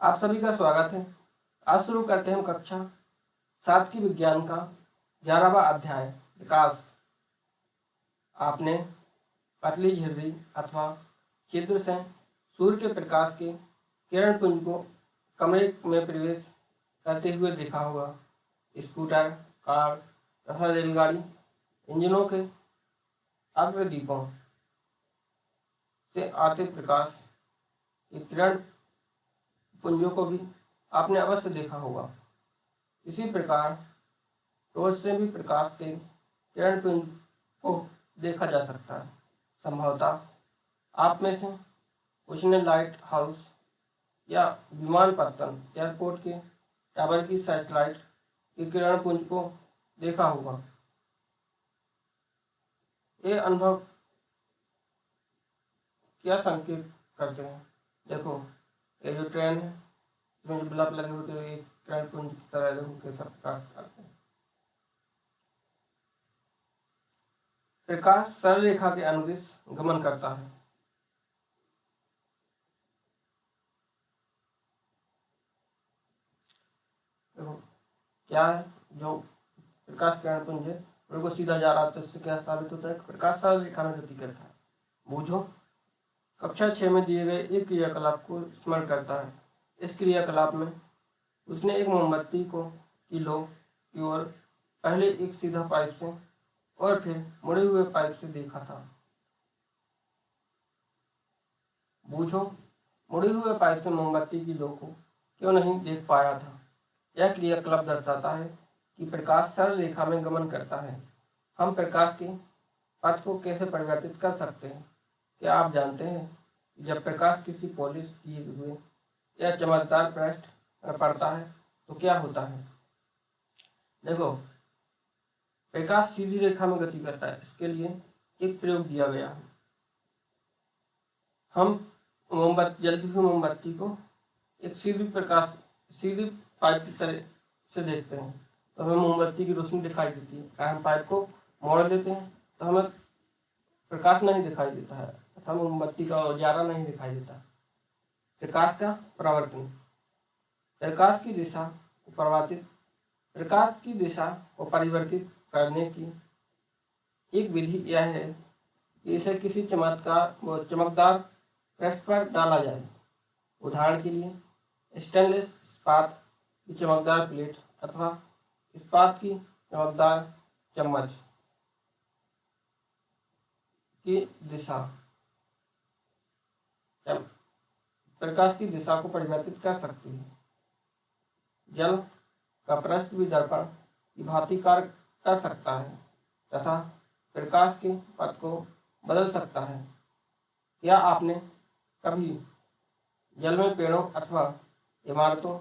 आप सभी का स्वागत है। आज शुरू करते हैं हम कक्षा 7 की विज्ञान का 11वां अध्याय प्रकाश। आपने पतली झिर्री अथवा छिद्र से सूर्य के प्रकाश के किरण पुंज को कमरे में प्रवेश करते हुए देखा होगा। स्कूटर, कार तथा रेलगाड़ी इंजनों के अग्रदीपों से आते प्रकाश के किरण पुंजों को भी आपने अवश्य देखा होगा। इसी प्रकार टॉर्च से भी प्रकाश के किरण पुंज को देखा जा सकता है। संभवतः आप में से कुछ ने लाइट हाउस या विमानपत्तन एयरपोर्ट के टावर की सैटेलाइट के किरण पुंज को देखा होगा। ये अनुभव क्या संकेत करते हैं? देखो, ये जो ट्रेन है इसमें जो बल्ब लगे होते हैं एक किरण पुंज की तरह देखो कैसा प्रकाश करते हैं। प्रकाश सरल रेखा के अनुदिश गमन करता है। देखो क्या है, जो प्रकाश किरण पुंज है बिल्कुल सीधा जा रहा है तो इससे क्या साबित होता है? प्रकाश सरल रेखा में गति करता है। बूझो, कक्षा 6 में दिए गए एक क्रियाकलाप को स्मरण करता है। इस क्रियाकलाप में उसने एक मोमबत्ती को की लो की ओर पहले एक सीधा पाइप से और फिर मुड़े हुए पाइप से देखा था। बूझो, मुड़े हुए पाइप से मोमबत्ती की लो को क्यों नहीं देख पाया था? यह क्रियाकलाप दर्शाता है कि प्रकाश सरल रेखा में गमन करता है। हम प्रकाश के पथ को कैसे परिवर्तित कर सकते हैं? क्या आप जानते हैं कि जब प्रकाश किसी पॉलिश किए हुए या चमकदार पृष्ठ पर पड़ता है तो क्या होता है? देखो, प्रकाश सीधी रेखा में गति करता है। इसके लिए एक प्रयोग दिया गया है। हम जलती हुई मोमबत्ती को एक सीधी पाइप की तरह से देखते हैं तो हमें मोमबत्ती की रोशनी दिखाई देती है। अगर हम पाइप को मोड़ देते हैं तो हमें प्रकाश नहीं दिखाई देता है अथवा मोमबत्ती का उजाला नहीं दिखाई देता। प्रकाश का परावर्तन। प्रकाश की दिशा को परिवर्तित करने की एक विधि यह है कि इसे किसी चमकदार पृष्ठ पर डाला जाए। उदाहरण के लिए स्टेनलेस इस्पात की चमकदार प्लेट अथवा इस्पात की चमकदार चम्मच की दिशा प्रकाश की दिशा को परिवर्तित कर सकती है। जल का पृष्ठ भी दर्पण की भांति कार्य कर सकता है तथा प्रकाश के पथ को बदल सकता है। क्या आपने कभी जल में पेड़ों अथवा इमारतों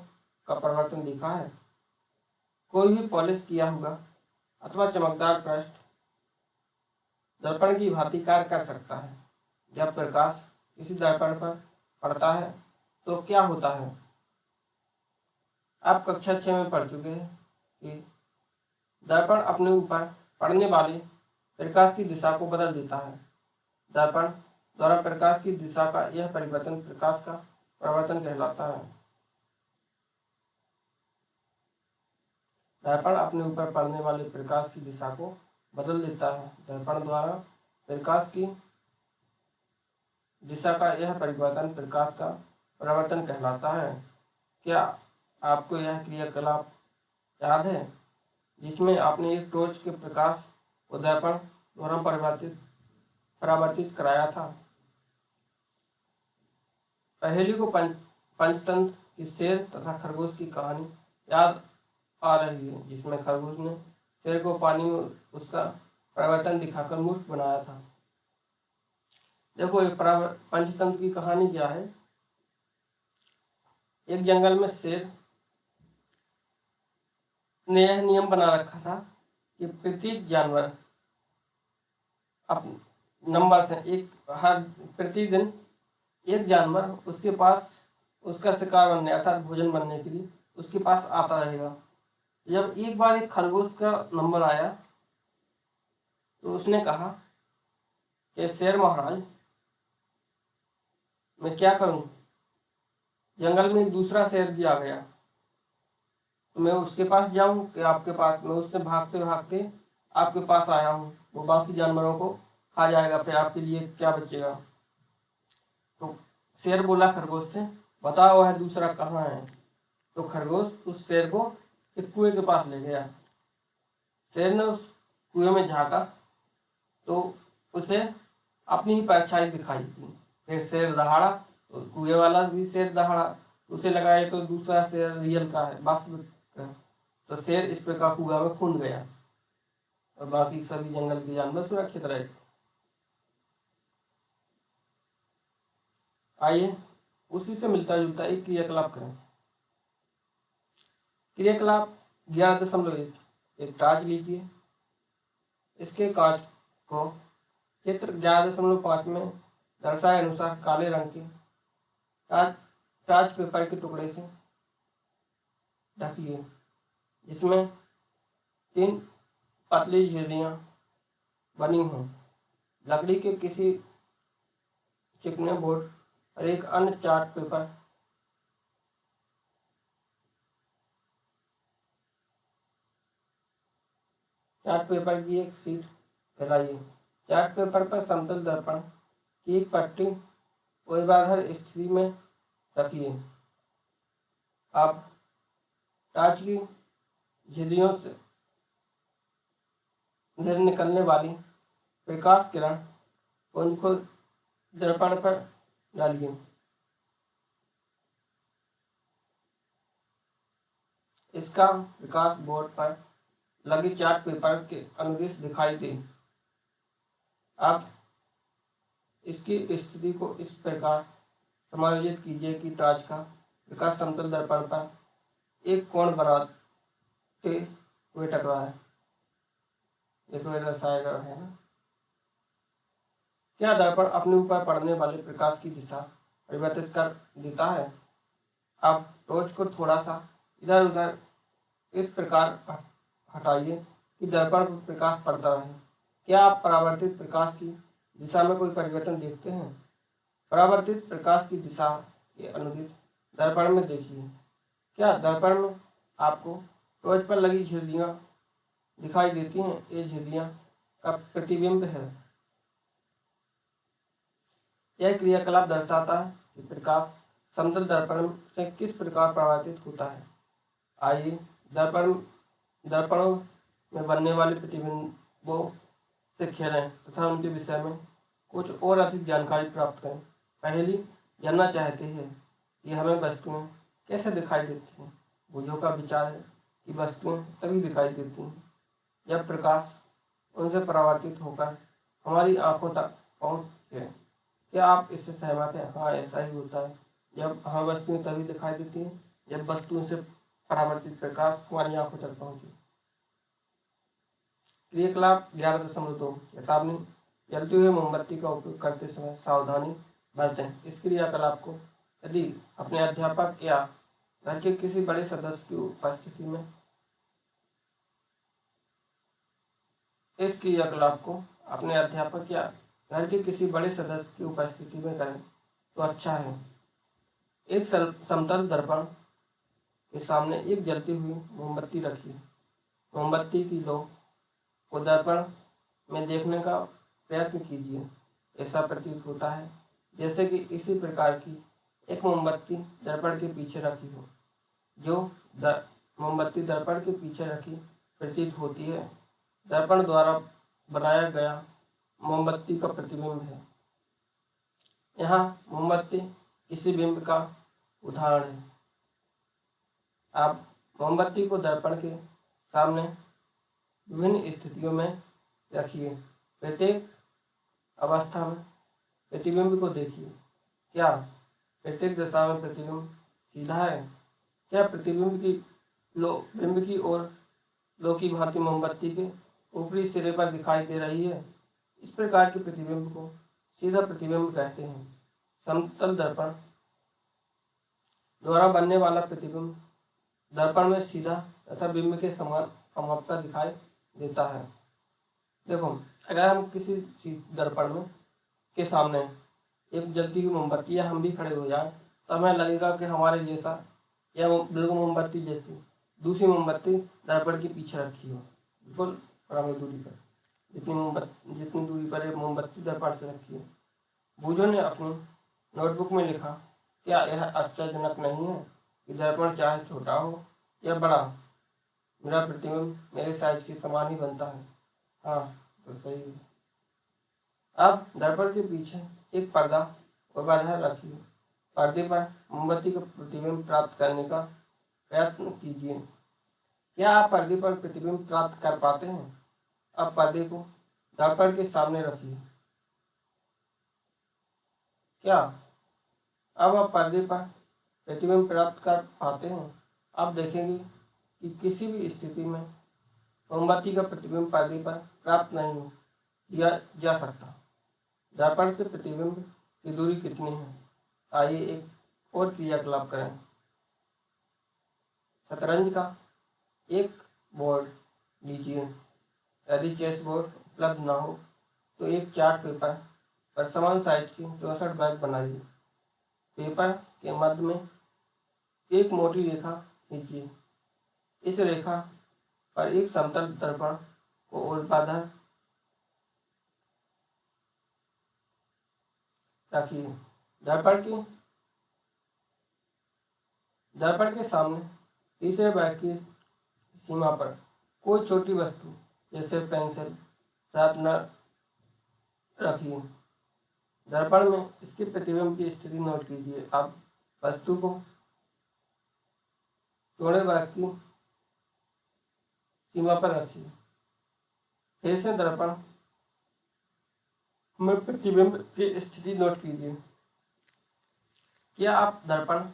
का परिवर्तन देखा है? कोई भी पॉलिश किया हुआ अथवा चमकदार पृष्ठ दर्पण की भांति कार्य कर सकता है। जब प्रकाश किसी दर्पण पर पड़ता है तो क्या होता है? आप कक्षा 6 में पढ़ चुके हैं कि दर्पण अपने ऊपर पड़ने वाले प्रकाश की दिशा को बदल देता है। दर्पण द्वारा प्रकाश की दिशा का यह परिवर्तन प्रकाश का परावर्तन कहलाता है। दर्पण अपने ऊपर पड़ने वाले प्रकाश की दिशा को बदल देता है। दर्पण द्वारा प्रकाश की दिशा का यह परिवर्तन प्रकाश का परावर्तन कहलाता है। क्या आपको यह क्रियाकलाप याद है जिसमें आपने एक टॉर्च के प्रकाश को दर्पण द्वारा परावर्तित कराया था? पहेली को पंचतंत्र की शेर तथा खरगोश की कहानी याद आ रही है जिसमें खरगोश ने शेर को पानी में उसका परिवर्तन दिखाकर मुक्त बनाया था। देखो, ये पंचतंत्र की कहानी क्या है? एक जंगल में शेर ने यह नियम बना रखा था कि प्रत्येक जानवर नंबर से प्रतिदिन एक जानवर उसके पास उसका शिकार बनने अर्थात भोजन बनने के लिए उसके पास आता रहेगा। जब एक बार एक खरगोश का नंबर आया तो उसने कहा कि शेर महाराज, मैं क्या करूं? जंगल में एक दूसरा शेर भी आ गया, तो मैं उसके पास जाऊं कि आपके पास? मैं उससे भागते भागते आपके पास आया हूँ, वो बाकी जानवरों को खा जाएगा, फिर आपके लिए क्या बचेगा? तो शेर बोला खरगोश से, बताओ वह दूसरा कहाँ है? तो खरगोश उस शेर को एक कुएं के पास ले गया। शेर ने उस कुएं में झांका तो उसे अपनी ही परछाई दिखाई दी। फिर शेर दहाड़ा तो कुएं वाला भी शेर दहाड़ा, उसे लगा ये तो दूसरा शेर रियल का है, वास्तविक का। तो शेर इस प्रकार कुआं में फूंद गया और बाकी सभी जंगल के जानवर सुरक्षित रहे। आइए उसी से मिलता जुलता एक क्रियाकलाप करें। क्रियाकलाप 11.1, एक टार्च लीजिए। इसके कांच को चित्र 11.5 में दर्शाए अनुसार काले रंग के टार्च पेपर के टुकड़े से ढकिए, जिसमें 3 पतली झिर्रियाँ बनी हों। लकड़ी के किसी चिकने बोर्ड और एक अन्य चार्ट पेपर की एक शीट फैलाइए। चार्ट पेपर पर समतल दर्पण की एक पट्टी ऊर्ध्वाधर स्थिति में रखिए। अब टार्च की झिर्रियों से निकलने वाली प्रकाश किरण पुंज को दर्पण पर डालिए। इसका प्रकाश बोर्ड पर लगे चार्ट पेपर के अनुदिश दिखाई दे। अब इसकी स्थिति को इस प्रकार समायोजित कीजिए कि टार्च का प्रकाश समतल दर्पण पर एक कोण बनाते हुए टकराए। देखो ये दर्शाया गया है ना। क्या दर्पण अपने ऊपर पड़ने वाले प्रकाश की दिशा परिवर्तित कर देता है? अब टॉर्च को थोड़ा सा इधर उधर इस प्रकार हटाइए कि दर्पण पर प्रकाश पड़ता रहे। क्या आप परावर्तित प्रकाश की दिशा में कोई परिवर्तन देखते हैं? परावर्तित प्रकाश की दिशा के अनुदिश दर्पण में देखिए। क्या दर्पण में आपको टॉर्च पर लगी झिर्रियाँ दिखाई देती हैं? ये झिर्रियाँ का प्रतिबिंब है। यह क्रियाकलाप दर्शाता है कि प्रकाश समतल दर्पण से किस प्रकार परावर्तित होता है। आइए दर्पणों में बनने वाले प्रतिबिंबों से खेलें तथा उनके विषय में कुछ और अधिक जानकारी प्राप्त करें। पहली जानना चाहते हैं कि हमें वस्तुएं कैसे दिखाई देती हैं। बुझों का विचार है कि वस्तुएं तभी दिखाई देती हैं जब प्रकाश उनसे परावर्तित होकर हमारी आंखों तक पहुँचे। क्या आप इससे सहमत हैं? हाँ, ऐसा ही होता है। जब हमें वस्तुएं तभी दिखाई देती हैं जब वस्तुओं से परावर्तित प्रकाश हमारी आंखों तक पहुँचे। क्रियाकलाप 11.2, चेतावनी। जलती हुई मोमबत्ती का उपयोग करते समय सावधानी बरतें। इस क्रियाकलाप को यदि अपने अध्यापक या घर के किसी बड़े सदस्य की उपस्थिति में इस क्रियाकलाप को अपने अध्यापक या घर के किसी बड़े सदस्य की उपस्थिति में करें तो अच्छा है। एक समतल दर्पण के सामने एक जलती हुई मोमबत्ती रखिए। मोमबत्ती की लौ को दर्पण में देखने का प्रयत्न कीजिए। ऐसा प्रतीत होता है जैसे कि इसी प्रकार की एक मोमबत्ती दर्पण के पीछे रखी हो। जो मोमबत्ती दर्पण के पीछे रखी प्रतीत होती है, दर्पण द्वारा बनाया गया मोमबत्ती का प्रतिबिंब है। यहाँ मोमबत्ती किसी बिंब का उदाहरण है। आप मोमबत्ती को दर्पण के सामने विभिन्न स्थितियों में रखिए। प्रत्येक अवस्था में प्रतिबिंब को देखिए। क्या प्रत्येक दशा में प्रतिबिंब सीधा है? क्या प्रतिबिंब की बिंब की ओर लो की भांति मोमबत्ती के ऊपरी सिरे पर दिखाई दे रही है? इस प्रकार के प्रतिबिंब को सीधा प्रतिबिंब कहते हैं। समतल दर्पण द्वारा बनने वाला प्रतिबिंब दर्पण में सीधा तथा बिंब के समान समापता दिखाई देता है। देखो, अगर हम किसी दर्पण में के सामने एक जलती हुई मोमबत्ती या हम भी खड़े हो जाए तो हमें लगेगा कि हमारे जैसा या बिल्कुल मोमबत्ती जैसी दूसरी मोमबत्ती दर्पण के पीछे रखी हो, बिल्कुल बराबर दूरी पर, जितनी दूरी पर एक मोमबत्ती दर्पण से रखी है। बूझो ने अपनी नोटबुक में लिखा, क्या यह आश्चर्यजनक नहीं है कि दर्पण चाहे छोटा हो या बड़ा, मेरा प्रतिबिंब मेरे साइज के समान ही बनता है। हाँ, तो सही है। अब दर्पण के पीछे एक पर्दा और बाधा रखिए। पर्दे पर मोमबत्ती का प्रतिबिंब प्राप्त करने का प्रयत्न कीजिए। क्या आप पर्दे पर प्रतिबिंब प्राप्त कर पाते हैं? अब पर्दे को दर्पण के सामने रखिए। क्या अब आप पर्दे पर प्रतिबिंब प्राप्त कर पाते हैं? आप देखेंगे कि किसी भी स्थिति में मोमबत्ती का प्रतिबिंब पर्दे पर प्राप्त नहीं किया जा सकता। दर्पण से प्रतिबिंब की दूरी कितनी है? आइए एक और क्रियाकलाप करें। शतरंज का एक बोर्ड लीजिए। यदि चेस बोर्ड उपलब्ध न हो तो एक चार्ट पेपर पर समान साइज के 64 बैग बनाइए। पेपर के मध्य में एक मोटी रेखा खींचिए। इस रेखा पर एक समतल दर्पण को ऊर्ध्वाधर रखिए। दर्पण के सामने तीसरे बैग की सीमा पर कोई छोटी वस्तु जैसे पेंसिल, शार्पनर रखिए। दर्पण में इसके प्रतिबिंब की स्थिति नोट कीजिए। अब वस्तु को चौड़े बैग की सीमा पर रखिए। फिर से दर्पण में प्रतिबिंब की स्थिति नोट कीजिए। क्या आप दर्पण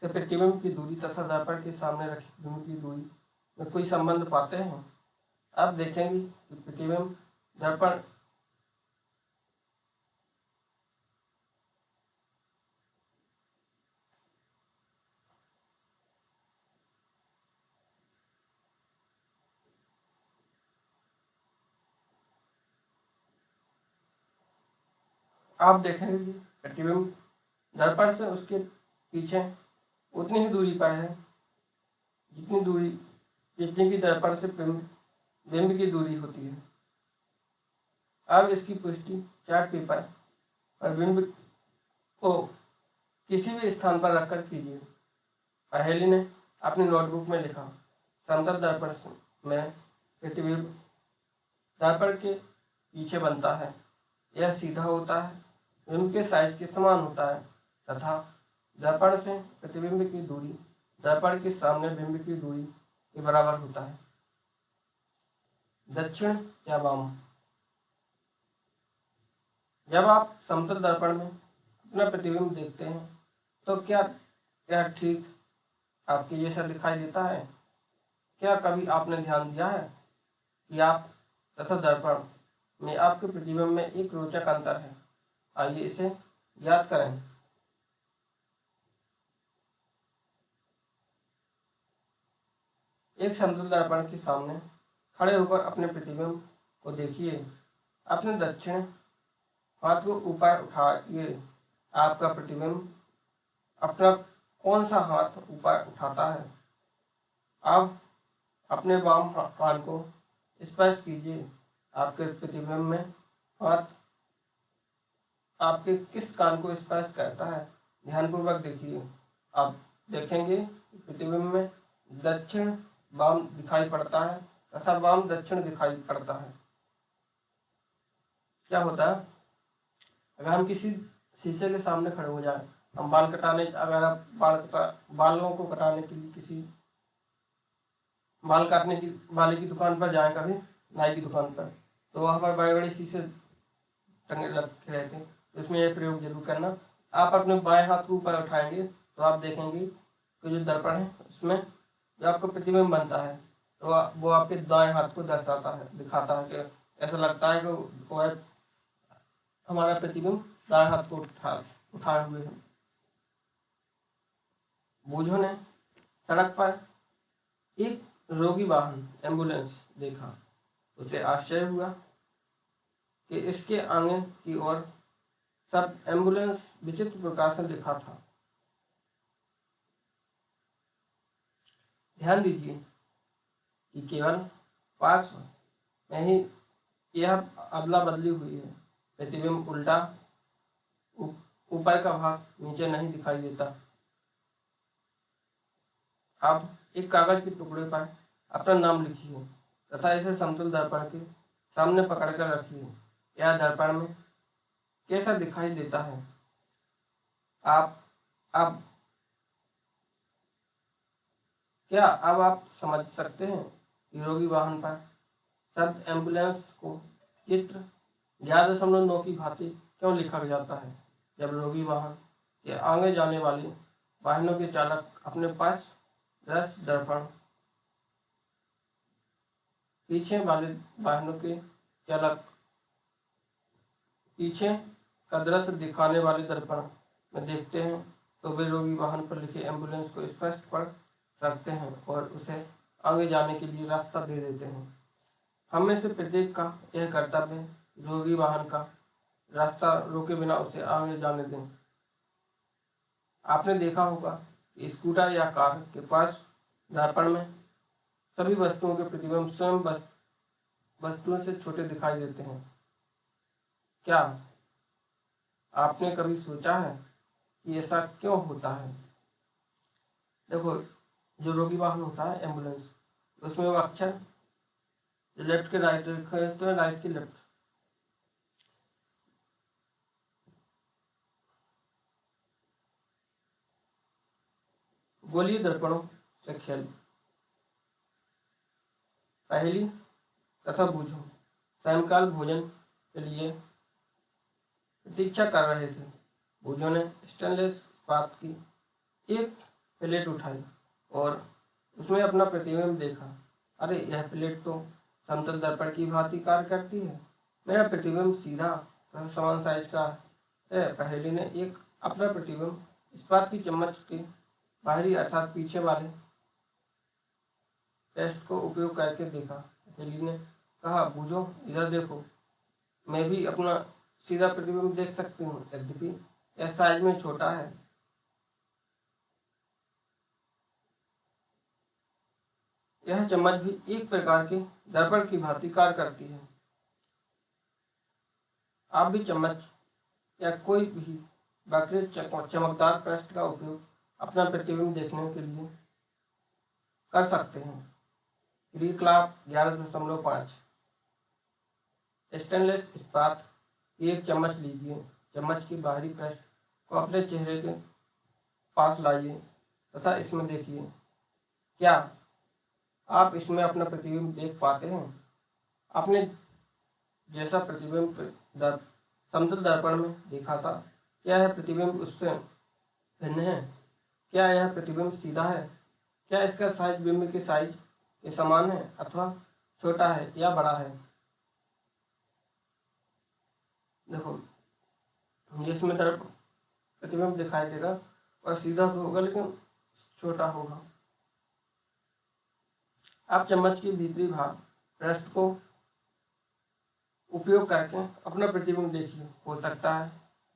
से प्रतिबिंब की दूरी तथा दर्पण के सामने रखे बिंब की दूरी में कोई संबंध पाते हैं? आप देखेंगे कि प्रतिबिंब दर्पण आप देखेंगे कि प्रतिबिंब दर्पण से उसके पीछे उतनी ही दूरी पर है जितनी की दर्पण से बिंब की दूरी होती है। अब इसकी पुष्टि चार्ट पेपर पर बिंब को किसी भी स्थान पर रखकर कीजिए। पहेली ने अपनी नोटबुक में लिखा, समतल दर्पण में प्रतिबिंब दर्पण के पीछे बनता है। यह सीधा होता है, बिंब के साइज के समान होता है तथा दर्पण से प्रतिबिंब की दूरी दर्पण के सामने बिंब की दूरी के बराबर होता है। दक्षिण या वाम। जब आप समतल दर्पण में अपना प्रतिबिंब देखते हैं तो क्या यह ठीक आपके जैसा दिखाई देता है? क्या कभी आपने ध्यान दिया है कि आप तथा दर्पण में आपके प्रतिबिंब में एक रोचक अंतर है? आइए इसे याद करें। एक समतल दर्पण के सामने खड़े होकर अपने प्रतिबिंब को देखिए। अपने दक्षिण हाथ को ऊपर उठाइए। आपका प्रतिबिंब अपना कौन सा हाथ ऊपर उठाता है? अब अपने वाम कान को स्पर्श कीजिए। आपके प्रतिबिंब में हाथ आपके किस कान को स्पर्श करता है? ध्यानपूर्वक देखिए। आप देखेंगे कि प्रतिबिंब में दक्षिण वाम दिखाई पड़ता है तथा वाम दक्षिण दिखाई पड़ता है। क्या होता है, अगर हम किसी शीशे के सामने खड़े हो जाए, हम बाल कटाने, अगर आप बालों को कटाने के लिए किसी बाल काटने की वाले की दुकान पर जाएं, कभी नाई की दुकान पर, तो वहाँ पर बड़े बड़े शीशे टंगे रखे रहते हैं। तो इसमें यह प्रयोग जरूर करना। आप अपने बाएं हाथ को ऊपर उठाएंगे तो आप देखेंगे कि जो दर्पण है उसमें जो आपका प्रतिबिंब बनता है तो वो आपके दाएं हाथ को दर्शाता है, दिखाता है कि ऐसा लगता है कि वो है हमारा प्रतिबिंब दाएं हाथ को उठाए हुए है। बूझो ने सड़क पर एक रोगी वाहन एम्बुलेंस देखा। उसे आश्चर्य हुआ कि इसके आगे की ओर सब एम्बुलेंस विचित्र प्रकार से लिखा था। ध्यान दीजिए कि केवल पार्श्व में ही यह अदला बदली हुई है। प्रतिबिंब उल्टा ऊपर का भाग नीचे नहीं दिखाई देता। अब एक कागज के टुकड़े पर अपना नाम लिखिए तथा इसे समतल दर्पण के सामने पकड़कर रखिए। यह दर्पण में कैसा दिखाई देता है? आप अब आप समझ सकते हैं कि रोगी वाहन पर शब्द एम्बुलेंस को चित्र 11.9 की भांति क्यों लिखा जाता है? जब रोगी वाहन के आगे जाने वाले वाहनों के चालक अपने पास दृश्य दर्पण पीछे वाले वाहनों के चालक पीछे का दृश्य दिखाने वाले दर्पण में देखते हैं तो वे रोगी वाहन पर लिखे एम्बुलेंस को स्पष्ट पढ़ सकते हैं और उसे आगे जाने के लिए रास्ता दे देते हैं। हम में से प्रत्येक का यह कर्तव्य है रोगी वाहन का रास्ता रोके बिना उसे आगे जाने दें। आपने देखा होगा कि स्कूटर या कार के पास दर्पण में सभी वस्तुओं के प्रतिबिंब स्वयं वस्तुओं से छोटे दिखाई देते हैं। क्या आपने कभी सोचा है कि ऐसा क्यों होता है? देखो, जो रोगी वाहन होता है एम्बुलेंस, उसमें वो अक्षर लेफ्ट के राइट लिखे होते हैं, राइट के लेफ्ट। गोलीय दर्पणों से खेल। पहली तथा बूझो सायंकाल भोजन के लिए प्रतीक्षा कर रहे थे। बूझो ने स्टेनलेस इस्पात की एक प्लेट उठाई और उसमें अपना प्रतिबिंब देखा। अरे, यह प्लेट तो समतल दर्पण की भांति कार्य करती है। मेरा प्रतिबिंब सीधा तथा समान साइज का है। पहेली ने एक अपना प्रतिबिंब इस्पात की चम्मच के बाहरी अर्थात पीछे वाले टेस्ट को उपयोग करके देखा। पहेली ने कहा, बूझो इधर देखो, मैं भी अपना सीधा प्रतिबिंब देख सकती हूँ, यद्यपि यह साइज में छोटा है। यह चम्मच भी एक प्रकार के दर्पण की भांति कार्य करती है। आप भी चम्मच या कोई भी वक्रित चमकदार पृष्ठ का उपयोग अपना प्रतिबिंब देखने के लिए कर सकते हैं। क्रियाकलाप 11.5। स्टेनलेस इस्पात की एक चम्मच लीजिए। चम्मच के बाहरी पृष्ठ को अपने चेहरे के पास लाइए तथा इसमें देखिए। क्या आप इसमें अपना प्रतिबिंब देख पाते हैं? आपने जैसा प्रतिबिंब समतल दर्पण में देखा था, क्या यह प्रतिबिंब उससे भिन्न है? क्या यह प्रतिबिंब सीधा है? क्या इसका साइज बिंब के साइज के समान है अथवा छोटा है या बड़ा है? देखो, जिसमें प्रतिबिंब दिखाई देगा और सीधा तो होगा लेकिन छोटा होगा। आप चम्मच के भीतरी भाग पृष्ठ को उपयोग करके अपना प्रतिबिंब देखिए। हो सकता है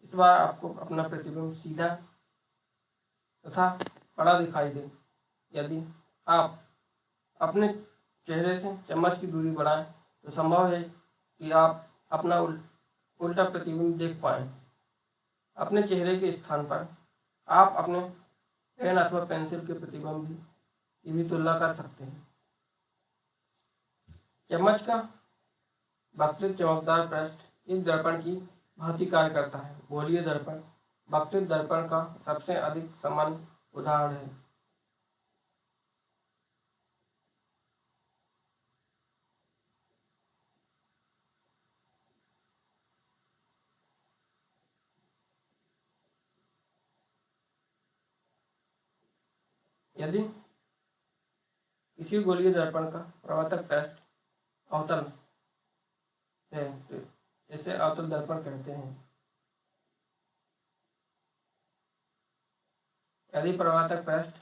इस बार आपको अपना प्रतिबिंब सीधा तथा बड़ा दिखाई दे। यदि आप अपने चेहरे से चम्मच की दूरी बढ़ाएं तो संभव है कि आप अपना उल्टा प्रतिबिंब देख पाएं। अपने चेहरे के स्थान पर आप अपने पेन अथवा पेंसिल के प्रतिबिंब की भी तुलना कर सकते हैं। चम्मच का वक्रित चमकदार पृष्ठ एक दर्पण की भांति कार्य करता है। गोलीय दर्पण वक्रित दर्पण का सबसे अधिक सामान्य उदाहरण है। यदि किसी गोलीय दर्पण का प्रवर्तक पृष्ठ अवतल है तो इसे अवतल दर्पण कहते हैं। यदि प्रवर्तक पृष्ठ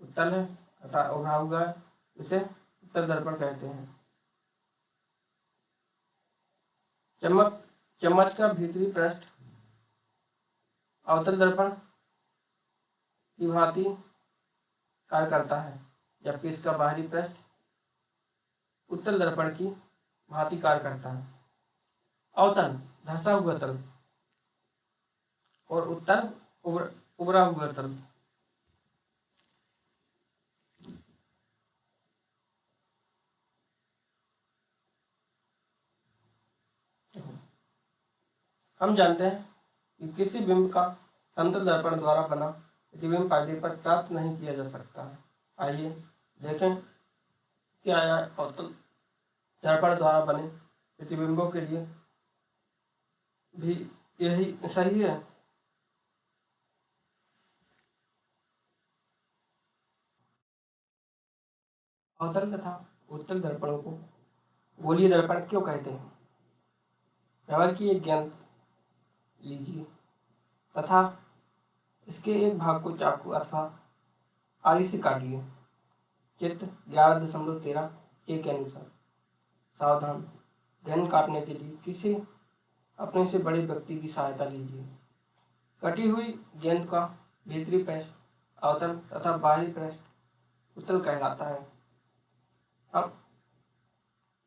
उत्तल है अर्थात उभरा हुआ है, इसे उत्तल दर्पण कहते हैं। चम्मच का भीतरी पृष्ठ अवतल दर्पण की भांति कार्य करता है। जबकि इसका बाहरी पृष्ठ उत्तल दर्पण की भांति कार्य करता है। अवतल धंसा हुआ तल और उत्तल उभरा हुआ तल। हम जानते हैं कि किसी बिंब का समतल दर्पण द्वारा बना प्रतिबिंब पर्दे पर प्राप्त नहीं किया जा सकता है। आइए देखें क्या यह अवतल दर्पण द्वारा बने प्रतिबिंबों के लिए भी यही सही है। अवतल तथा उत्तल दर्पणों को गोलीय दर्पण क्यों कहते हैं? रबर की एक गेंद लीजिए तथा इसके एक भाग को चाकू अथवा आरी से काटिए। चित्र 11.13 ए के अनुसार। सावधान, गेंद काटने के लिए किसी अपने से बड़े व्यक्ति की सहायता लीजिए। कटी हुई गेंद का भीतरी पृष्ठ अवतल तथा बाहरी पृष्ठ उत्तल कहलाता है। अब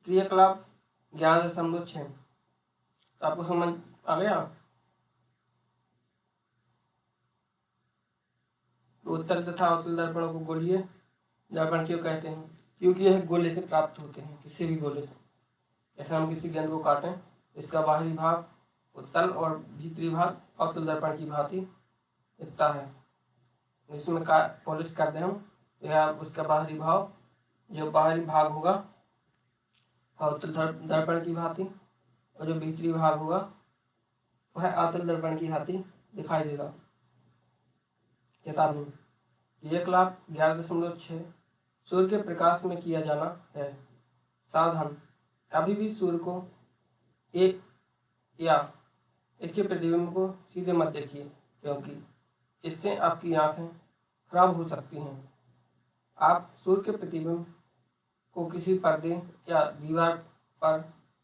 क्रियाकलाप 11.6 आपको समझ आ गया? उत्तल तथा अवतल दर्पणों को गोलीय दर्पण क्यों कहते हैं? क्योंकि यह गोले से प्राप्त होते हैं, किसी भी गोले से। जैसे हम किसी गेंद को काटें, इसका बाहरी भाग उत्तल और भीतरी भाग अवतल दर्पण की भांति दिखता है। इसमें पॉलिश कर दें हम तो यह उसका बाहरी भाग, जो बाहरी भाग होगा अवतल दर्पण की भांति और जो भीतरी भाग होगा वह अवतल दर्पण की भांति दिखाई देगा। चेतावनी, क्रियाकलाप 11.6 सूर्य के प्रकाश में किया जाना है। सावधान, कभी भी सूर्य को एक या इसके प्रतिबिंब को सीधे मत देखिए, क्योंकि इससे आपकी आंखें खराब हो सकती हैं। आप सूर्य के प्रतिबिंब को किसी पर्दे या दीवार पर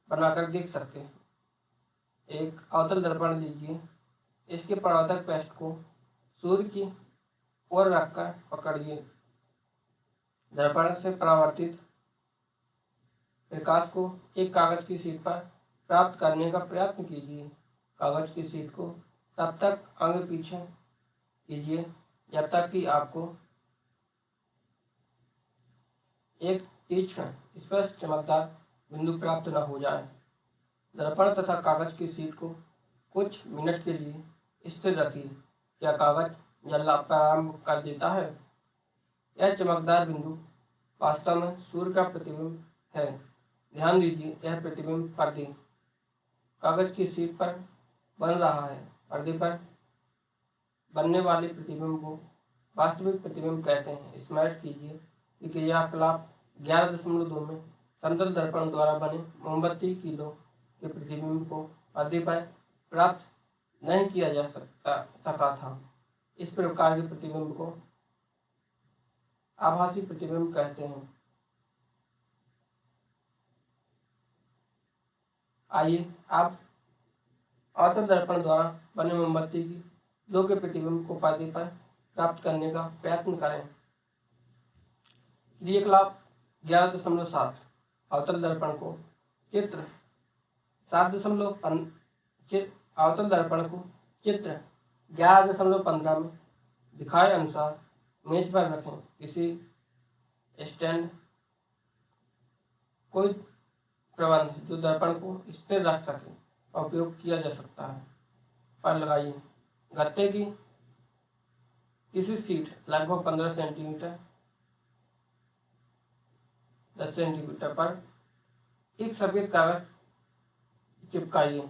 बनाकर देख सकते हैं। एक अवतल दर्पण लीजिए, इसके परावर्तक पृष्ठ को सूर्य की ओर रखकर पकड़िए। दर्पण से परावर्तित प्रकाश को एक कागज की शीट पर प्राप्त करने का प्रयत्न कीजिए। कागज की शीट को तब तक आगे पीछे कीजिए जब तक कि आपको एक तीक्ष्ण स्पष्ट चमकदार बिंदु प्राप्त न हो जाए। दर्पण तथा कागज की शीट को कुछ मिनट के लिए स्थिर रखिए। क्या कागज जलना प्रारंभ कर देता है? यह चमकदार बिंदु वास्तव में सूर्य का प्रतिबिंब है। ध्यान दीजिए, यह प्रतिबिंब पर्दे कागज की शीट पर बन रहा है। पर्दे पर बनने वाले प्रतिबिंब को वास्तविक प्रतिबिंब कहते हैं। स्मरण कीजिए कि क्रियाकलाप 11.2 में समतल दर्पण द्वारा बने मोमबत्ती की लो के प्रतिबिंब को पर्दे पर प्राप्त नहीं किया जा सका था। इस प्रकार के प्रतिबिंब को आभासी प्रतिबिंब कहते हैं। आइए आप अवतल दर्पण द्वारा बने मोमबत्ती की लो के प्रतिबिंब को पर्दे पर प्राप्त करने का प्रयत्न करें। क्रियाकलाप 11.7 अवतल दर्पण को चित्र 7.5 अवतल दर्पण को चित्र 11.15 में दिखाए अनुसार मेज पर रखें। किसी स्टैंड कोई प्रबंध जो दर्पण को स्थिर रख सके का उपयोग किया जा सकता है पर लगाइए। गत्ते की किसी सीट लगभग 15 सेंटीमीटर 10 सेंटीमीटर पर एक सफेद कागज चिपकाइए।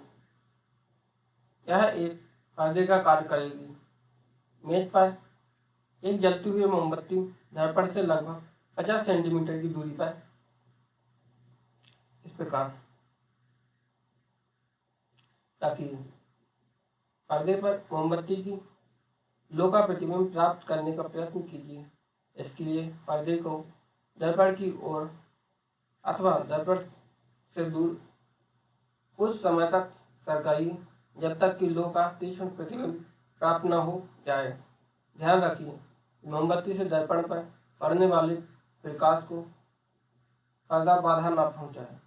यह एक पर्दे का कार्य करेगी। मेज पर एक जलती हुई मोमबत्ती दर्पण से लगभग 50 सेंटीमीटर की दूरी पर इस प्रकार रखिए। पर्दे पर मोमबत्ती की लो का प्रतिबिंब प्राप्त करने का प्रयत्न कीजिए। इसके लिए पर्दे को दर्पण की ओर अथवा दर्पण से दूर उस समय तक सरकाइए जब तक कि लो का तीक्ष्ण प्रतिबिंब प्राप्त न हो जाए। ध्यान रखिए, मोमबत्ती से दर्पण पर पड़ने वाले प्रकाश को पर्दा बाधा न पहुंचाए।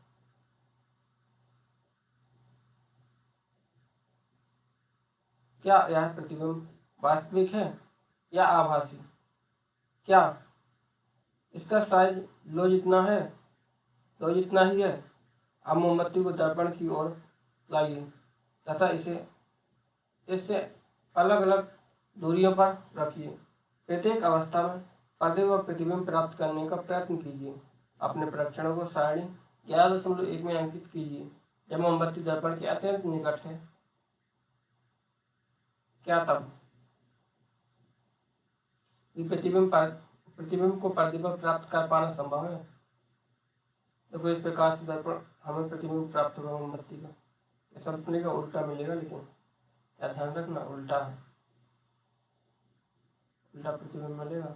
क्या यह प्रतिबिंब वास्तविक है या आभासी? क्या इसका साइज लो जितना ही है? अब मोमबत्ती को दर्पण की ओर लाइए तथा इससे अलग अलग दूरियों पर रखिए। प्रत्येक अवस्था में पर्दे व प्रतिबिंब प्राप्त करने का प्रयत्न कीजिए। अपने परीक्षणों को सारणी 11.1 में अंकित कीजिए। जब मोमबत्ती दर्पण के अत्यंत निकट है, क्या तब प्रतिबिंब को पर्दे पर प्राप्त कर पाना संभव है? देखो, इस प्रकार से दर्पण हमें प्रतिबिंब प्राप्त होगा मोमबत्ती का। सपने का उल्टा मिलेगा, लेकिन या ध्यान रखना, उल्टा प्रतिबिंब मिलेगा।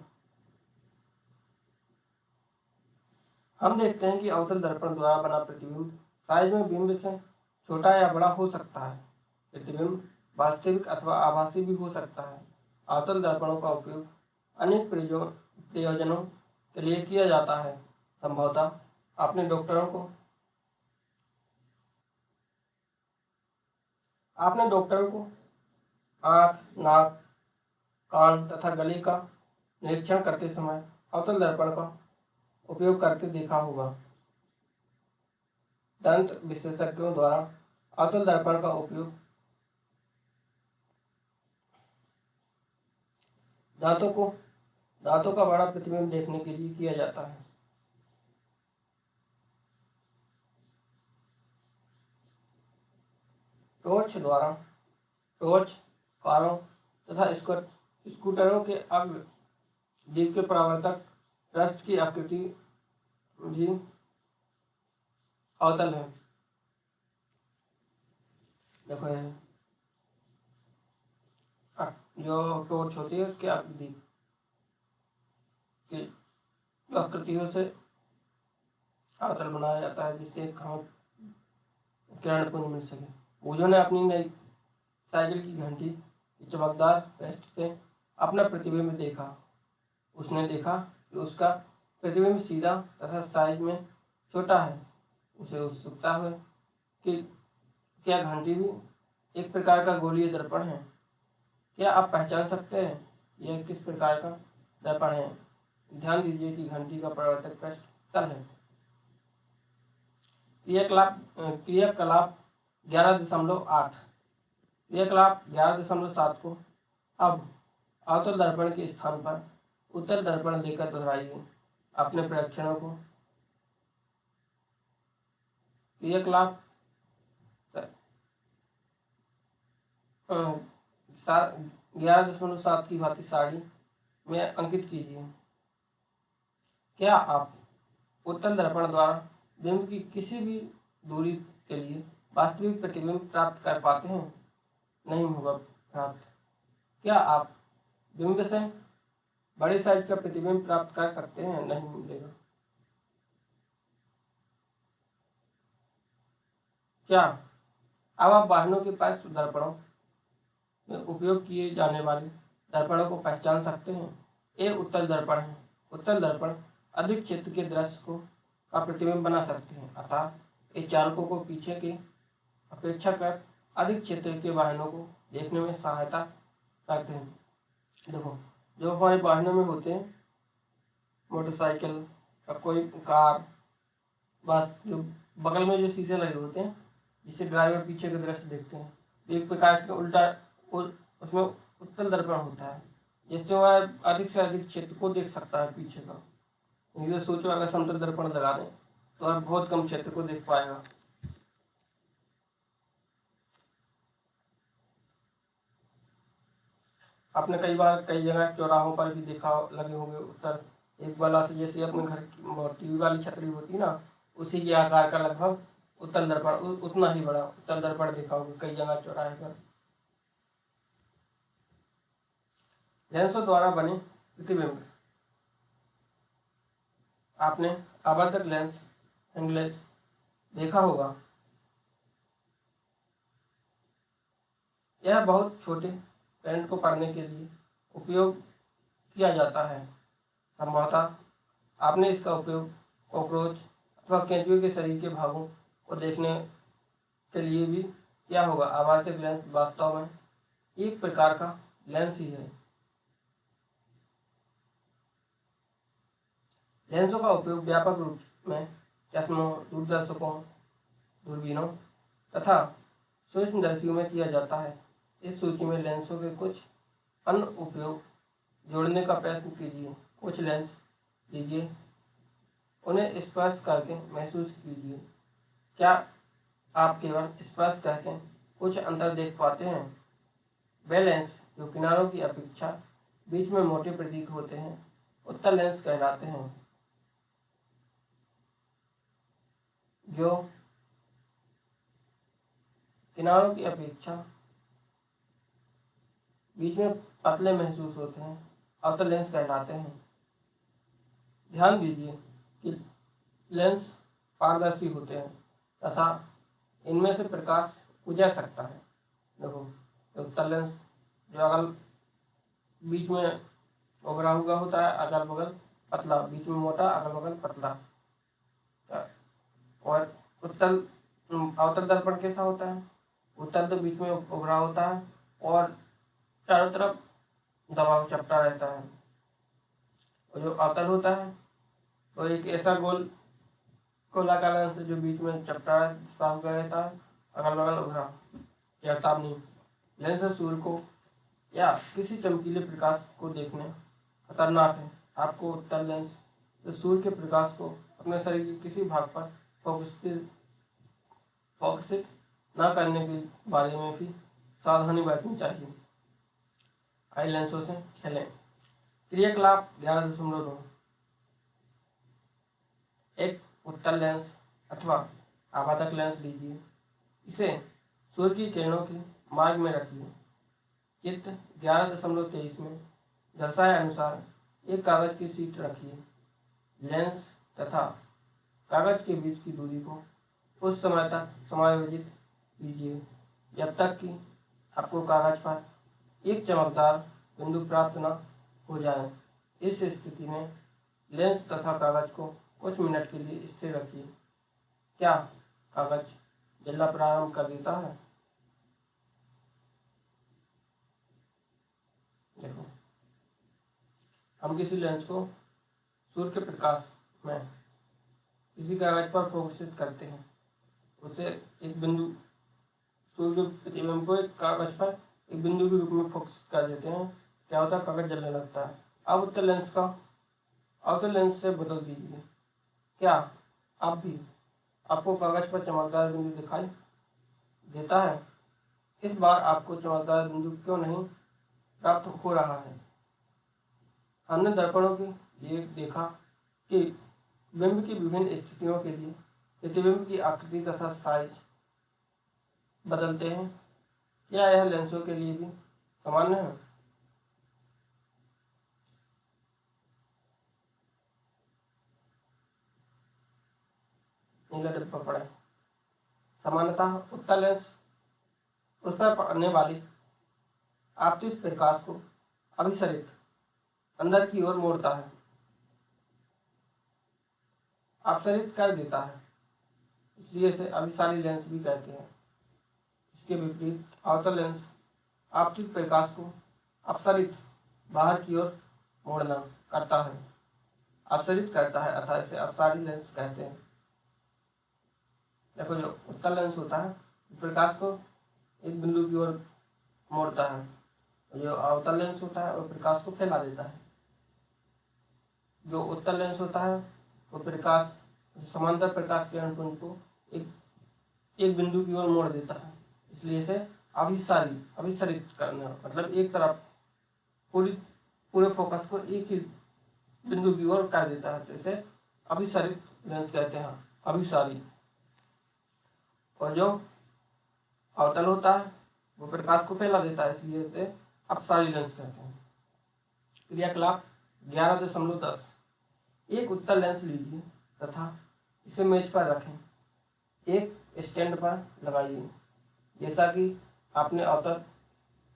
हम देखते हैं कि अवतल दर्पण द्वारा बना प्रतिबिंब साइज में बिंब से छोटा या बड़ा हो सकता है। प्रतिबिंब वास्तविक अथवा आभासी भी हो सकता है। अवतल दर्पणों का उपयोग अनेक प्रयोजनों के लिए किया जाता है। संभवतः आपने डॉक्टरों को आँख, नाक, कान तथा गले का निरीक्षण करते समय अवतल दर्पण का उपयोग करके देखा होगा। दंत विशेषज्ञों द्वारा अवतल दर्पण का उपयोग दांतों का बड़ा प्रतिबिंब देखने के लिए किया जाता है। टॉर्च कारों तथा स्कूटरों के अग्र दीप के परावर्तक रस्ट की आकृति भी अवतल है। देखो, जो टॉर्च होती है उसके आकृति की आकृतियों से अवतल बनाया जाता है, जिससे किरण पुंज मिल सके। पूजो ने अपनी नई साइकिल की घंटी की चमकदार रेस्ट से अपना प्रतिबिंब देखा। उसने देखा कि उसका प्रतिबिंब सीधा तथा साइज में छोटा है। उसे उत्सुकता हुई कि क्या घंटी भी एक प्रकार का गोलीय दर्पण है? क्या आप पहचान सकते हैं यह किस प्रकार का दर्पण है? ध्यान दीजिए कि घंटी का परावर्तक पृष्ठ तल है। क्रियाकलाप 11.8। क्रियाकलाप 11.7 को अब अवतल दर्पण के स्थान पर उत्तल दर्पण लेकर दोहराइए। अपने परीक्षणों को क्रियाकलाप 11.7 की भांति सारणी में अंकित कीजिए। क्या आप उत्तल दर्पण द्वारा बिंब की किसी भी दूरी के लिए वास्तविक प्रतिबिंब प्राप्त कर पाते हैं? नहीं होगा प्राप्त। क्या आप बिंब से बड़े साइज का प्रतिबिंब प्राप्त कर सकते हैं? नहीं मिलेगा। क्या अब आप वाहनों के पास दर्पणों में उपयोग किए जाने वाले दर्पणों को पहचान सकते हैं? ये उत्तल दर्पण है। उत्तल दर्पण अधिक क्षेत्र के दृश्य का प्रतिबिंब बना सकते हैं, अतः ये चालकों को पीछे के अपेक्षाकृत अधिक क्षेत्र के वाहनों को देखने में सहायता करते हैं। देखो, जो हमारे वाहनों में होते हैं, मोटरसाइकिल या कोई कार, बस, जो बगल में जो शीशे लगे होते हैं जिससे ड्राइवर पीछे के दृश्य देखते हैं, एक प्रकार का उल्टा उसमें उत्तल दर्पण होता है, जिससे वह अधिक से अधिक क्षेत्र को देख सकता है पीछे का। ये सोचो, अगर समतल दर्पण लगा दें तो वह बहुत कम क्षेत्र को देख पाएगा। आपने कई बार कई जगह चौराहों पर भी देखा, लगे होंगे उत्तर एक वाला से, जैसे अपने घर की टीवी वाली छतरी होती है ना, उसी के आकार का लगभग उत्तल दर्पण, उतना ही बड़ा उत्तल दर्पण देखा होगा कई जगह चौराहे पर। लेंसों द्वारा बने प्रतिबिंब। आपने आवर्धक लेंस एंगलेस देखा होगा। यह बहुत छोटे करंट को पढ़ने के लिए उपयोग किया जाता है। संभवतः आपने इसका उपयोग कॉकरोच अथवा केंचुए के शरीर के भागों को देखने के लिए भी किया होगा। आवर्तक लेंस वास्तव में एक प्रकार का लेंस ही है। लेंसों का उपयोग व्यापक रूप में चश्मों, दूरदर्शकों, दूरबीनों तथा सूक्ष्मदर्शियों में किया जाता है। इस सूची में लेंसों के कुछ अन्य उपयोग जोड़ने का प्रयत्न कीजिए। कुछ लेंस लीजिए, उन्हें स्पर्श करके महसूस कीजिए। क्या आप केवल स्पर्श करके कुछ अंतर देख पाते हैं? वे लेंस जो किनारों की अपेक्षा बीच में मोटे प्रतीत होते हैं उत्तल लेंस कहलाते हैं। जो किनारों की अपेक्षा बीच में पतले महसूस होते हैं अवतल लेंस कहलाते हैं। ध्यान दीजिए कि लेंस पारदर्शी होते हैं तथा इनमें से प्रकाश गुजर सकता है। देखो, उत्तल लेंस जो अगल बीच में उभरा हुआ होता है, अगल बगल पतला, बीच में मोटा, अगल बगल पतला। और उत्तल अवतल दर्पण कैसा होता है? उत्तल तो बीच में उभरा होता है और चारों तरफ दबाव चपटा रहता है। और जो अवतल होता है वो एक ऐसा गोलाकार लेंस जो बीच में चपटा साफ रहता है, अगल बगल उभरा या सामने। लेंस सूर्य को या किसी चमकीले प्रकाश को देखने खतरनाक है। आपको उत्तल लेंस से सूर्य के प्रकाश को अपने शरीर के किसी भाग पर फोकसित न करने के बारे में भी सावधानी बरतनी चाहिए। आई लेंसों से खेलें। क्रियाकलाप 11.2। एक उत्तल लेंस अथवा आवर्तक लेंस लीजिए। इसे सूर्य की किरणों के मार्ग में रखिए। चित्र 11.23 में दर्शाए अनुसार एक कागज की शीट रखिए। लेंस तथा कागज के बीच की दूरी को उस समय तक समायोजित कीजिए जब तक कि आपको कागज पर एक चमकदार बिंदु प्राप्त न हो जाए। इस स्थिति में लेंस तथा कागज को कुछ मिनट के लिए स्थिर रखिए। क्या कागज जलना प्रारंभ कर देता है? देखो, हम किसी लेंस को सूर्य के प्रकाश में किसी कागज पर फोकसित करते हैं। उसे एक बिंदु, सूर्य प्रतिबिंब को एक कागज पर एक बिंदु के रूप में फोकसित कर देते हैं। क्या होता है? कागज जलने लगता है। अब उत्तल लेंस का अवतल लेंस से बदल दीजिए। क्या आप भी आपको कागज पर चमकदार बिंदु दिखाई देता है? इस बार आपको चमकदार बिंदु क्यों नहीं प्राप्त हो रहा है? हमने दर्पणों की ये देखा कि बिंब की विभिन्न स्थितियों के लिए प्रतिबिंब की आकृति तथा साइज बदलते हैं। क्या यह लेंसों के लिए भी सामान्य है? नीला डिब्बा पड़ा है। सामान्यतः उत्तल लेंस उस पर पड़ने वाली आपतित प्रकाश को अभिसरित अंदर की ओर मोड़ता है, अपसरित कर देता है, इसलिए इसे अभिसारी लेंस भी कहते हैं। इसके विपरीत अवतल लेंस आपतित प्रकाश को अपसरित बाहर की ओर मोड़ना करता है, अपसरित करता है, अतः इसे अपसारी लेंस कहते हैं। देखो, जो उत्तल लेंस होता है प्रकाश को एक बिंदु की ओर मोड़ता है, जो अवतल लेंस होता है वो प्रकाश को फैला देता है। जो उत्तल लेंस होता है वो प्रकाश समांतर प्रकाश किरण पुंज को एक बिंदु की ओर मोड़ देता है, इसलिए इसे अभिसरित करना, मतलब एक तरफ पूरे फोकस को एक ही बिंदु की ओर कर देता है, तो इसे अभिसरित लेंस कहते हैं, अभिसारी। और जो अवतल होता है वो प्रकाश को फैला देता है, इसलिए इसे अपसारी लेंस कहते हैं। क्रियाकलाप 11.10। एक उत्तल लेंस लीजिए तथा इसे मेज पर रखें। एक स्टैंड पर लगाइए, जैसा कि आपने अवतल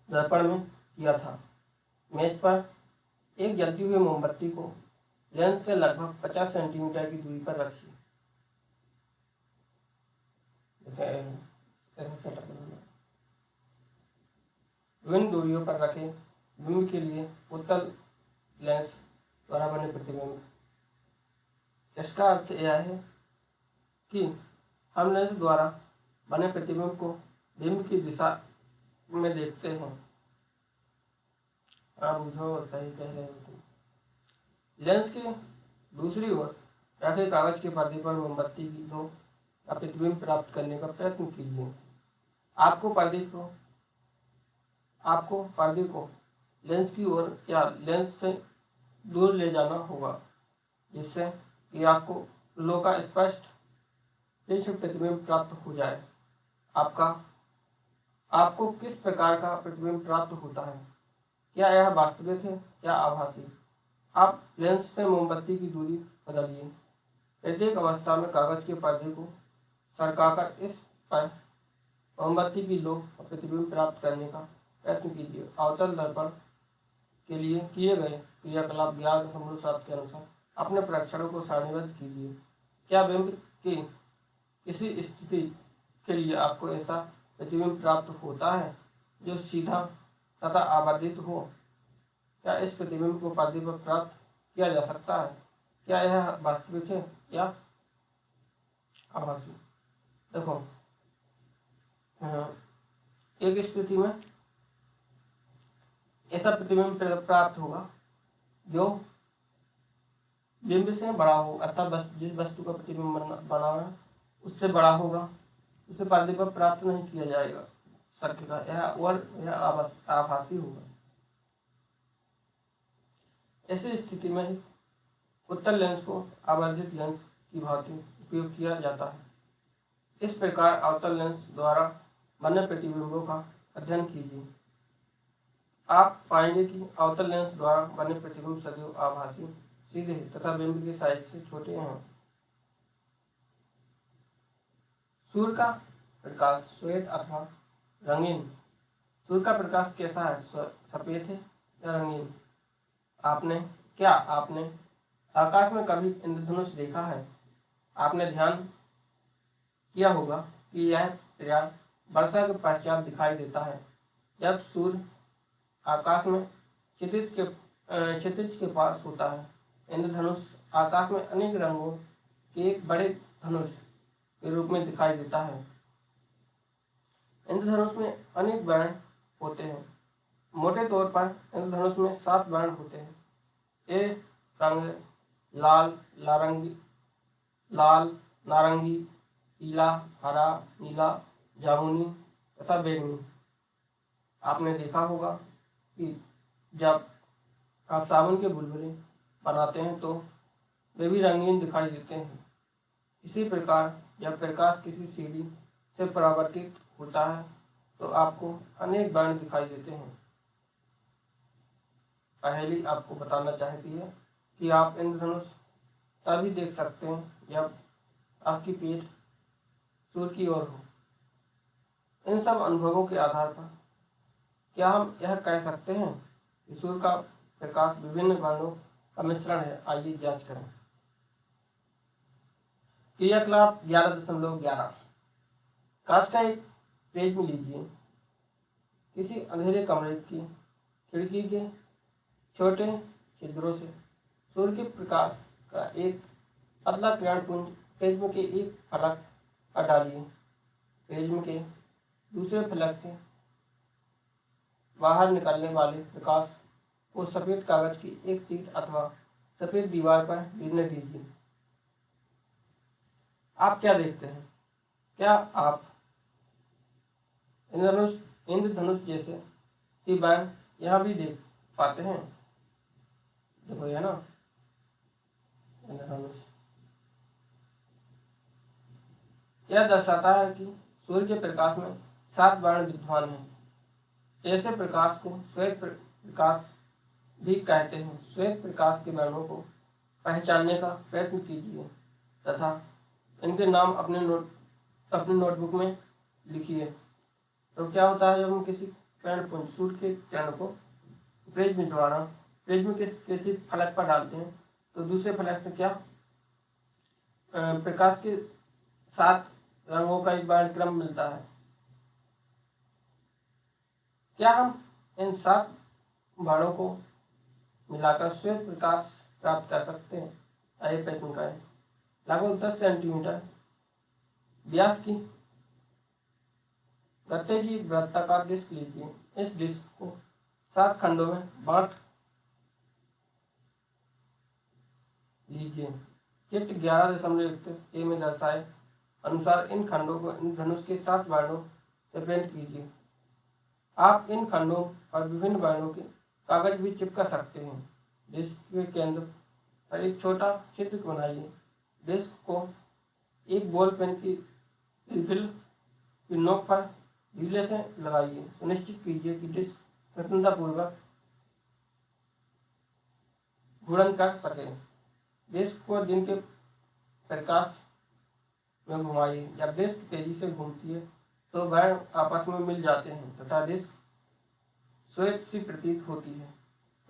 दर्पण में किया था। मेज पर एक जलती हुई मोमबत्ती को लेंस से लगभग 50 सेंटीमीटर की दूरी पर रखिए। ऐसा सेटअप बनाना। विभिन्न दूरियों पर रखें बिंब के लिए उत्तल लेंस द्वारा बने प्रतिबिंब। इसका अर्थ यह है कि हम लेंस द्वारा बने प्रतिबिंब को बिंब की दिशा में देखते हैं। आप बुझो सही कह रहे हो। लेंस के दूसरी ओर रखे कागज के पर्दे पर मोमबत्ती की लो का प्रतिबिंब प्राप्त करने का प्रयत्न कीजिए। आपको पर्दे को लेंस की ओर या लेंस से दूर ले जाना होगा, जिससे कि आपको लो का स्पष्ट तीक्ष्ण प्रतिबिंब प्राप्त हो जाए। आपको किस प्रकार का प्रतिबिंब प्राप्त होता है? क्या यह वास्तविक है या आभासी? आप लेंस से मोमबत्ती की दूरी बदलिए। प्रत्येक अवस्था में कागज के पर्दे को सरकाकर इस पर मोमबत्ती की लो और प्रतिबिंब प्राप्त करने का प्रयत्न कीजिए। अवतल दर्पण के लिए किए गए क्रियाकलाप 11.7 के अनुसार अपने प्रेक्षणों को सारणीबद्ध कीजिए। क्या बिंब की किसी स्थिति के लिए आपको ऐसा प्रतिबिंब प्राप्त होता है जो सीधा तथा आवर्धित हो? क्या इस प्रतिबिंब को पर्दे पर प्राप्त किया जा सकता है? क्या यह वास्तविक है या आभासी? देखो, एक स्थिति में ऐसा प्रतिबिंब प्राप्त होगा जो बिंब से बड़ा हो, अर्थात जिस वस्तु का प्रतिबिंब बना है उससे बड़ा होगा, उसे पर्दे पर प्राप्त नहीं किया जाएगा सकेगा, यह आभासी होगा। ऐसी स्थिति में उत्तल लेंस को आवर्धित लेंस की भांति उपयोग किया जाता है। इस प्रकार अवतल लेंस द्वारा बने प्रतिबिंबों का अध्ययन कीजिए। आप पाएंगे कि अवतल लेंस द्वारा बने प्रतिबिंब सदैव आभासी, सीधे तथा बिंब के साइज से छोटे हैं। सूर्य का प्रकाश श्वेत अथवा रंगीन। सूर्य का प्रकाश कैसा है? सफेद है या रंगीन? क्या आपने आकाश में कभी इंद्रधनुष देखा है? आपने ध्यान किया होगा कि यह पर्याय वर्षा के पश्चात दिखाई देता है, जब सूर्य आकाश में क्षितिज के पास होता है। इंद्रधनुष आकाश में अनेक रंगों के एक बड़े धनुष के रूप में दिखाई देता है। इंद्रधनुष में अनेक वर्ण होते हैं। मोटे तौर पर इंद्रधनुष में 7 वर्ण होते हैं। ये रंग है लाल, नारंगी, पीला, हरा, नीला, जामुनी तथा बैंगनी। आपने देखा होगा कि जब आप साबुन के बुलबुले बनाते हैं तो वे भी रंगीन दिखाई देते हैं। इसी प्रकार जब प्रकाश किसी सीढ़ी से परावर्तित होता है तो आपको अनेक वर्ण दिखाई देते हैं। पहेली आपको बताना चाहती है कि आप इंद्रधनुष तभी देख सकते हैं जब आपकी पीठ सूर्य की ओर हो। इन सब अनुभवों के आधार पर क्या हम यह कह सकते हैं कि सूर्य का प्रकाश विभिन्न वर्णों का मिश्रण है? आइए जांच करें। क्रियाकलाप 11.11। कांच का एक पेज में लीजिए। किसी अंधेरे कमरे की खिड़की के छोटे छिद्रों से सूर्य के प्रकाश का एक पतला किरणपुंज प्रिज्म के एक फलक पर डालिए। प्रिज्म के दूसरे फलक से बाहर निकलने वाले प्रकाश को सफेद कागज की एक शीट अथवा सफेद दीवार पर गिरने दीजिए। आप क्या देखते हैं? क्या आप इंद्रधनुष जैसे ही वर्ण यहाँ भी देख पाते हैं? देखो यह ना इंद्रधनुष। यह दर्शाता है कि सूर्य के प्रकाश में 7 वर्ण विद्यमान हैं। ऐसे प्रकाश को श्वेत प्रकाश भी कहते हैं। श्वेत प्रकाश के वर्णों को पहचानने का प्रयत्न कीजिए तथा इनके नाम अपने नोटबुक में लिखिए। तो क्या होता है, जब हम किसी किरण सूर्य के किरण को प्रिज्म के किसी फलक पर डालते हैं तो दूसरे फलक से क्या प्रकाश के 7 रंगों का एक वर्णक्रम मिलता है। क्या हम इन 7 बाणों को मिलाकर श्वेत प्रकाश प्राप्त कर सकते हैं? आइए प्रयत्न करें। लगभग 10 सेंटीमीटर व्यास की गत्ते की एक वृत्ताकार डिस्क लीजिए। इस डिस्क को 7 खंडों में बांट लीजिए। चित्र 11.31 ए में दर्शाए अनुसार इन खंडों को धनुष के 7 वर्णों से पेंट कीजिए। आप इन खंडों पर विभिन्न वर्णों के कागज भी चिपका सकते हैं। डिस्क के केंद्र पर एक छोटा चित्र बनाइए। डिस्क को एक बॉल पेन की रिफिल की नोक पर ढीले से लगाइए। सुनिश्चित कीजिए कि डिस्क स्वतंत्रतापूर्वक घूर्णन कर सके। डिस्क को दिन के प्रकाश में घुमाइए। जब डिस्क तेजी से घूमती है तो वर्ण आपस में मिल जाते हैं तथा डिस्क श्वेत सी प्रतीत होती है।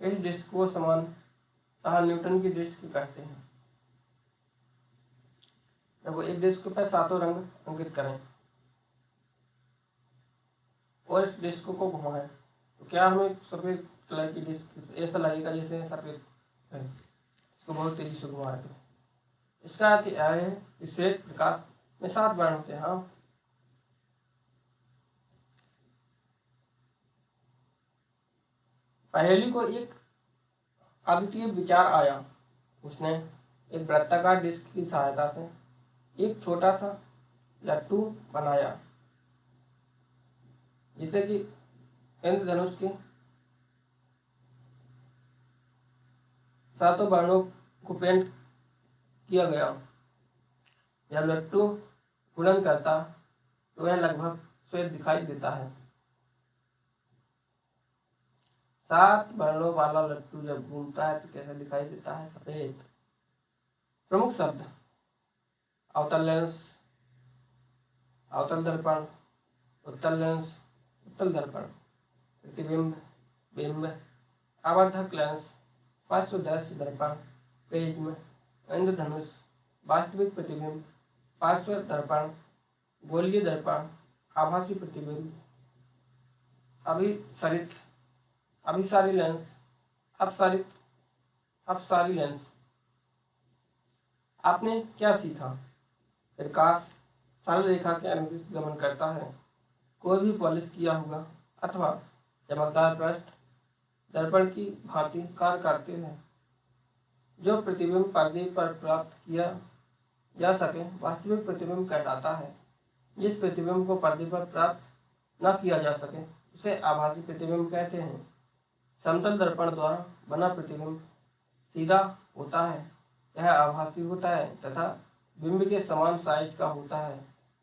इस डिस्क को सामान्यतः न्यूटन की डिस्क कहते हैं। जब एक डिस्क पर 7 रंग अंकित करें और इस डिस्क को घुमाएं तो क्या हमें सफेद कलर की डिस्क ऐसा लगेगा जैसे सफेद है। इसको बहुत तेजी से घुमाएं तो इसका अर्थ यह है कि श्वेत प्रकाश में 7 वर्ण होते हैं। हाँ, पहेली को एक अद्वितीय विचार आया। उसने एक वृत्ताकार डिस्क की सहायता से एक छोटा सा लट्टू बनाया जिसे कि इंद्रधनुष के 7 वर्णों को पेंट किया गया। जब लट्टू घूर्णन करता तो वह लगभग श्वेत दिखाई देता है। 7 वर्णों वाला लट्टू जब घूमता है तो कैसा दिखाई देता है? सफेद। प्रमुख शब्द अवतल लेंस, अवतल दर्पण, उत्तल लेंस, उत्तल दर्पण, प्रतिबिंब, बिंब, आवर्धक लेंस, पार्श्वदर्शी दर्पण, प्रिज्म, इंद्रधनुष, वास्तविक प्रतिबिंब, पार्श्व दर्पण, गोलीय दर्पण, आभासी प्रतिबिंब, अभिसरित, अभिसारी लेंस, अपसारित, अपसारी लेंस। आपने क्या सीखा? प्रकाश सरल रेखा के अनुदिश गमन करता है। कोई भी पॉलिश किया हुआ अथवा चमकदार पृष्ठ दर्पण की भांति कार्य करते हैं। जो प्रतिबिंब पर्दे पर प्राप्त किया जा सके वास्तविक प्रतिबिंब कहलाता है। जिस प्रतिबिंब को पर्दे पर प्राप्त न किया जा सके उसे आभासी प्रतिबिंब कहते हैं। समतल दर्पण द्वारा बना प्रतिबिंब सीधा होता है, यह आभासी होता है तथा बिंब के समान साइज का होता है।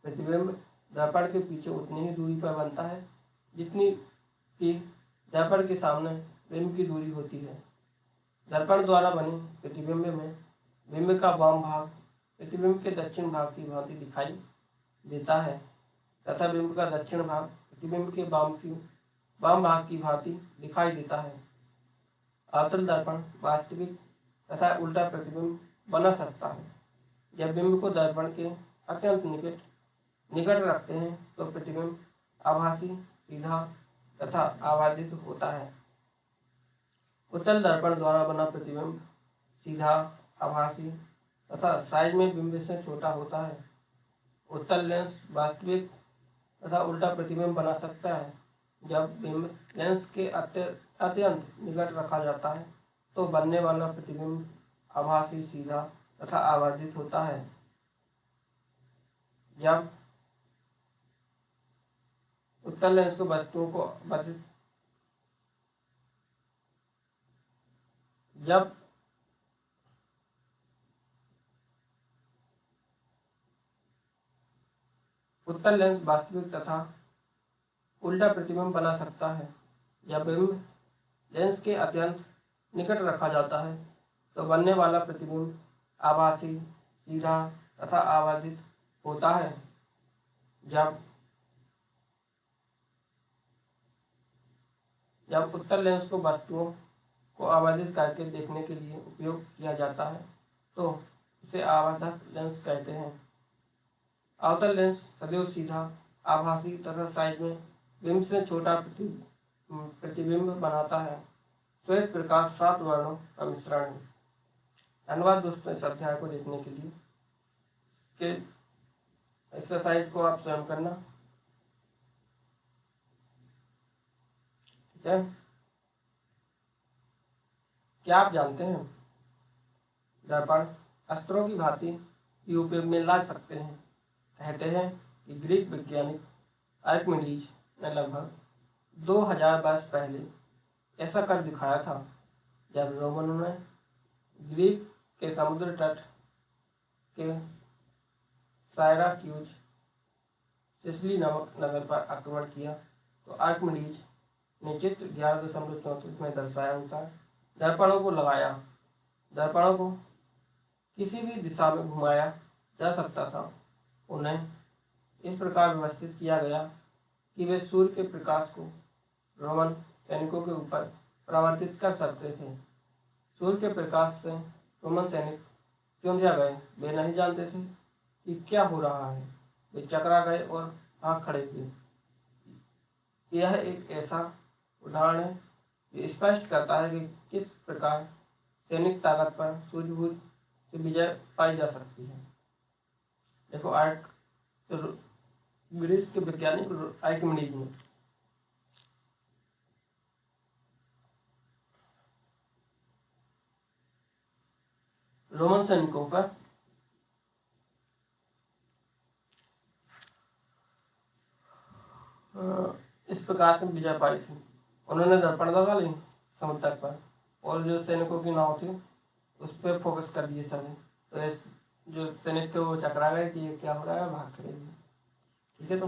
प्रतिबिंब दर्पण के पीछे उतनी ही दूरी पर बनता है जितनी कि दर्पण के सामने बिंब की दूरी होती है। दर्पण द्वारा बने प्रतिबिंब में बिंब का वाम भाग प्रतिबिंब के दक्षिण भाग की भांति दिखाई देता है तथा बिंब का दक्षिण भाग प्रतिबिंब के वाम भाग की भांति दिखाई देता है। अवतल दर्पण वास्तविक तथा उल्टा प्रतिबिंब बना सकता है। जब बिंब को दर्पण के अत्यंत निकट रखते हैं तो प्रतिबिंब आभासी, सीधा तथा आवर्धित होता है। उत्तल दर्पण द्वारा बना प्रतिबिंब सीधा, आभासी तथा साइज में बिंब से छोटा होता है। उत्तल लेंस वास्तविक तथा उल्टा प्रतिबिंब बना सकता है। जब बिंब लेंस के अत्यंत निकट रखा जाता है तो बनने वाला प्रतिबिंब आभासी, सीधा तथा आवर्धित होता है। जब उत्तल लेंस को वस्तुओं को जब उत्तल लेंस वास्तविक तथा उल्टा प्रतिबिंब बना सकता है। जब बिंब लेंस के अत्यंत निकट रखा जाता है तो बनने वाला प्रतिबिंब आभासी, सीधा तथा आवर्धित होता है। जब उत्तल लेंस को वस्तुओं को आबादित करके देखने के लिए उपयोग किया जाता है तो इसे आवर्धक लेंस कहते हैं। अवतल लेंस सदैव सीधा, आभासी तथा साइज में बिंब से छोटा प्रतिबिंब बनाता है। श्वेत प्रकाश 7 वर्णों का मिश्रण है। धन्यवाद दोस्तों, इस अध्याय को देखने के लिए। इसके एक्सरसाइज को आप स्वयं करना, ठीक है। क्या आप जानते हैं दर्पण अस्त्रों की भांति भी उपयोग में ला सकते हैं। कहते हैं कि ग्रीक वैज्ञानिक आर्किमिडीज ने लगभग 2000 वर्ष पहले ऐसा कर दिखाया था, जब रोमनों ने ग्रीक के समुद्र तट के सायराक्यूज सिसिली नामक नगर पर आक्रमण किया तो आर्किमिडीज ने चित्र 11.34 में दर्शाया अनुसार दर्पणों को लगाया। दर्पणों को किसी भी दिशा में घुमाया जा सकता था। उन्हें इस प्रकार व्यवस्थित किया गया कि वे सूर्य के प्रकाश को रोमन सैनिकों के ऊपर परावर्तित कर सकते थे। सूर्य के प्रकाश से रोमन सैनिक चौंधिया गए। वे नहीं जानते थे कि क्या हो रहा है। वे चकरा गए और भाग खड़े हुए। यह एक ऐसा उदाहरण है जो स्पष्ट करता है कि किस प्रकार सैनिक ताकत पर सूझबूझ से विजय पाई जा सकती है। देखो, ग्रीस के वैज्ञानिक आर्किमिडीज ने रोमन सैनिकों पर इस प्रकार से विजय पाई थी। उन्होंने दर्पण लगा ली समुद्र तट पर और जो सैनिकों की नाव थी उस पर फोकस कर दिए सभी। तो जो सैनिक थे वो चकरा गए कि ये क्या हो रहा है, भाग खड़े। ठीक है। तो